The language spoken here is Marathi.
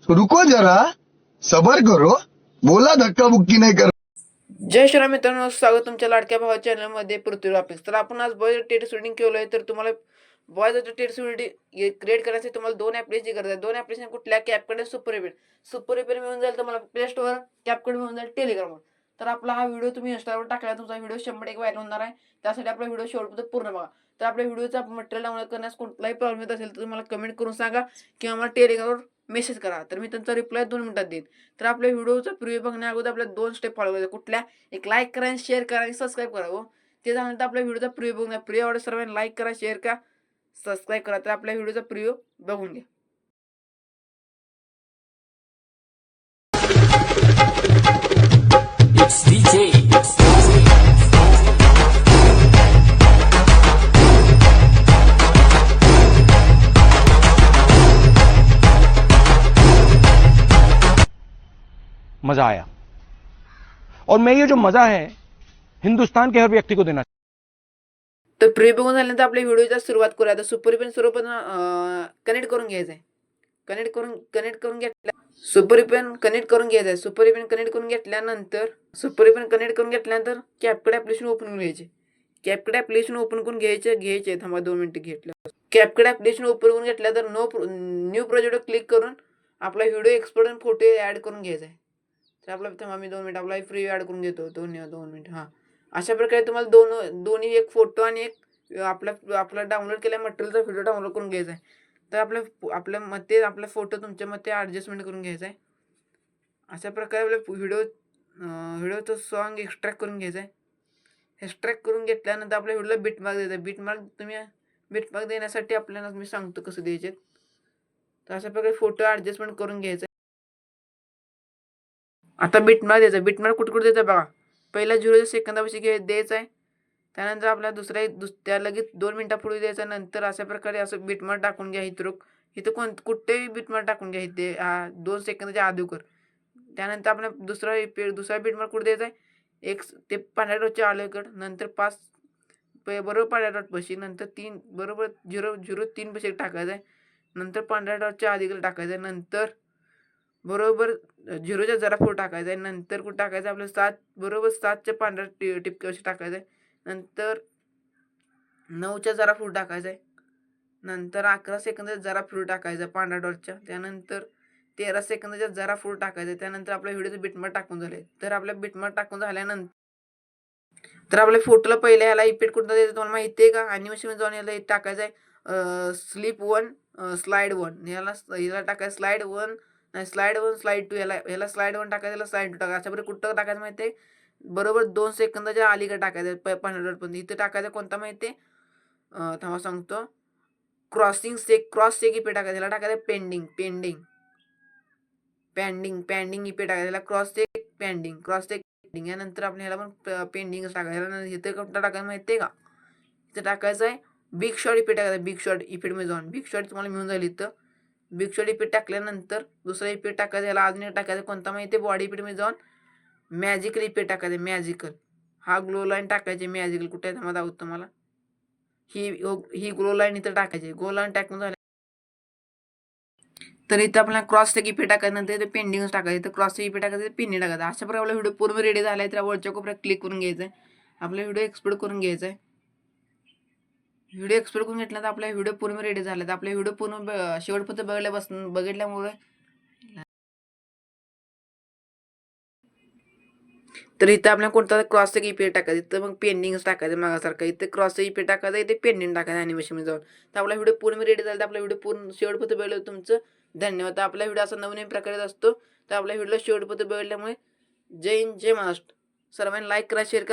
रुको जरा, सबर करो, बोला धक्का बुक्की नाही कर. जय श्रीराम मित्रांनो, स्वागत तुमच्या लाडक्या भावा चॅनल मध्ये पृथ्वी ग्राफिक्स. तर आपण आज बॉयज टेट शूटिंग केलोय. तर तुम्हाला बॉयज टेट शूटिंग क्रिएट करण्यासाठी तुम्हाला दोन ऍप्लिकेशनची गरज आहे. दोन ऍप्लिकेशन कुठल्या? कॅपकट, सुपर मिळून जाईल तुम्हाला प्ले स्टोअर, कॅपकट मिळून जाईल टेलिग्रामवर. तर आपला हा व्हिडिओ तुम्ही इंस्टावर टाकला, तुमचा व्हिडिओ 100% व्हायरल होणार आहे. त्यासाठी आपला व्हिडिओ शेवटपर्यंत पूर्ण बघा. तर आपल्या व्हिडिओचा मटेरियल डाउनलोड करण्यास कुठलाही प्रॉब्लेम येत असेल तर तुम्हाला कमेंट करून सांगा किंवा मला टेलिग्रामवर मेसेज करा. तर मी त्यांचा रिप्लाय 2 मिनिटात देईन. तर आपल्या व्हिडिओचा प्रिव्ह्यू बघण्या अगोदर आपल्या 2 स्टेप फॉलो करायचे. कुठल्या? एक लाईक करा, शेअर करा आणि सबस्क्राईब करा. हो, ते झाल्यानंतर आपल्या व्हिडिओचा प्रिव्ह्यू बघून घ्या. प्रिव्ह्यू आवडे सर्वांनी लाईक करा, शेअर करा, सबस्क्राईब करा. तर आपल्या व्हिडिओचा प्रिव्ह्यू बघून घ्या. It's DJ. मजा आया और मैं ये जो मजा है हिंदुस्तान के हर व्यक्ति को देना. तर प्रिव्ह्यू बघून झाल्यानंतर आपल्या व्हिडिओची सुरुवात करूया. तर सुपर पेन सर्वप्रथम कनेक्ट करून घ्यायचं आहे. कनेक्ट करून घेतल्या सुपर पेन कनेक्ट करून घ्यायचं आहे. सुपर पेन कनेक्ट करून घेतल्यानंतर कॅपकट ऍप्लिकेशन ओपन करून घ्यायचे. कॅपकट ऍप्लिकेशन ओपन करून घ्यायचे. थांबा 2 मिनिटं घेतलं. कॅपकट ऍप्लिकेशन ओपन करून घेतल्यानंतर न्यू प्रोजेक्टवर क्लिक करून आपला व्हिडिओ एक्सपोर्ट आणि फोटो ऍड करून घ्यायचा आहे. तर आपला थांबा मी 2 मिनिट आपला फ्री ऍड करून घेतो. 2 मिनिट. हां, अशा प्रकारे तुम्हाला दोन्ही एक फोटो आणि एक आपला डाउनलोड केलेल्या मटेरियलचा व्हिडिओ डाउनलोड करून घ्यायचा आहे. तर आपल्या फोटो तुमच्या मते ॲडजस्टमेंट करून घ्यायचा आहे. अशा प्रकारे आपल्या व्हिडिओचं सॉन्ग एक्स्ट्रॅक्ट करून घ्यायचं आहे. एक्स्ट्रॅक्ट करून घेतल्यानंतर आपल्या व्हिडिओला बिटमार्क द्यायचा आहे. बिटमार्क देण्यासाठी आपल्याला मी सांगतो कसं द्यायचे. तर अशा प्रकारे फोटो ॲडजस्टमेंट करून घ्यायचं आहे. आता बिटमार्क द्यायचा. बिटमार्क कुठे द्यायचा बघा. पहिला 0 सेकंदापाशी द्यायचा आहे. त्यानंतर आपल्या त्या लगेच 2 मिनिटापूर्वी द्यायचा. नंतर अशा प्रकारे असं बिटमार्क टाकून घ्या. इथं कुठेही बिटमार्क टाकून घ्या. इथे 2 सेकंदाच्या अगोदर. त्यानंतर आपला दुसरा बिटमार्क कुठे द्यायचा आहे? ते पांढऱ्या डॉटच्या अलीकडं. नंतर 5 बरोबर पांढऱ्या डॉट पाशी. नंतर 3 बरोबर 003 पाशी टाकायचं आहे. नंतर पांढऱ्या डॉटच्या अलीकडे टाकायचं आहे. नंतर बरोबर 0च्या जरा पुढे टाकायचं आहे. नंतर कुठं टाकायचं आहे? आपलं 7च्या पांढऱ्या टिपक्यावरती टाकायचं आहे. नंतर 9च्या जरा पुढे टाकायचं आहे. नंतर 11 सेकंदाच्या जरा पुढे टाकायचं पांढऱ्या डॉटच्या. त्यानंतर 13 सेकंदाच्या जरा पुढे टाकायचं. त्यानंतर आपल्या व्हिडिओचं बिटमार्क टाकून झाले. तर आपल्या बिटमार्क टाकून झाल्यानंतर तर आपल्या फोटोला पहिल्या ह्याला इफेक्ट कुठं द्यायचं तुम्हाला माहिती आहे का? ॲनिमेशन जाऊन याला टाकायचं आहे स्लिप 1 स्लाइड 1 याला टाकायचं स्लाइड 1 नाही स्लाइड 1 स्लाइड 2 याला स्लाइड 1 टाकायचं, याला स्लाइड 2 टाकायचं. अशा प्रकारे कुठं टाकायचं माहिती आहे? बरोबर 2 सेकंदाच्या अलीकडे टाकायचं. 500 पण इथं टाकायचं कोणता माहिती आहे? थांबा सांगतो. क्रॉस चेक इफेक्ट टाकायचं. याला टाकायचं पेंडिंग इफेक्ट टाकायचं. याला क्रॉस चेक पेंडिंग यानंतर आपल्याला पण पेंडिंग टाकायचं. इथं कुठं टाकायचं माहिती आहे का? इथं टाकायचं आहे बिग शॉट इफेक्ट टाकायचा. बिग शॉट इफेक्टमध्ये जाऊन बिग शॉट तुम्हाला मिळून जाईल. इथं बिग शॉट इफेक्ट टाकल्यानंतर दुसरा इफेक्ट टाकायचा. याला अजून एक टाकायचा कोणता माहिती आहे? बॉडी इफेक्टमध्ये जाऊन मॅजिकल इफेक्ट टाकायचा. मॅजिकल हा ग्लो लाईन टाकायची. मॅजिकल कुठे आहे थांबा दाखवतो तुम्हाला. ही ग्लो लाईन इथं टाकायची. ग्लो लाईन टाकून झाली तर इथं आपल्याला क्रॉस चेक इफेक्ट टाकायचं. नंतर इथं पेंडिंग टाकायचं. इथं क्रॉस चेक इफेक्ट टाकायचं, पेंडिंग टाकायचं. अशा प्रकारे आपला व्हिडिओ पूर्ण रेडी झाला आहे. तर वरच्या कोपऱ्यात क्लिक करून घ्यायचं आहे. आपला व्हिडिओ एक्सपोर्ट करून घ्यायचा आहे. व्हिडिओ एक्सपोर्ट करून घेतल्यानंतर आपला व्हिडिओ पूर्ण रेडी झाला. तर आपला व्हिडिओ पूर्ण शेवटपर्यंत बघितल्यामुळे तर इथं आपल्याला कोणता क्रॉस चेक इफेक्ट टाकायचं. इथं मग पेंडिंगच टाकायचं मागासारखं. इथं क्रॉस चेक इफेक्ट टाकायचं, इथे पेंडिंग टाकायचं ॲनिमेशनमध्ये जाऊन. तर आपला व्हिडिओ पूर्ण रेडी झाला. तर आपला व्हिडिओ पूर्ण शेवटपर्यंत बघितलं तुमचं धन्यवाद. आपला व्हिडिओ असा नवीन प्रकारे असतो. तर आपल्या व्हिडिओ शेवटपर्यंत बघितल्यामुळे जय हिंद, जय महाराष्ट्र. सर्वांनी लाईक करा, शेअर करा.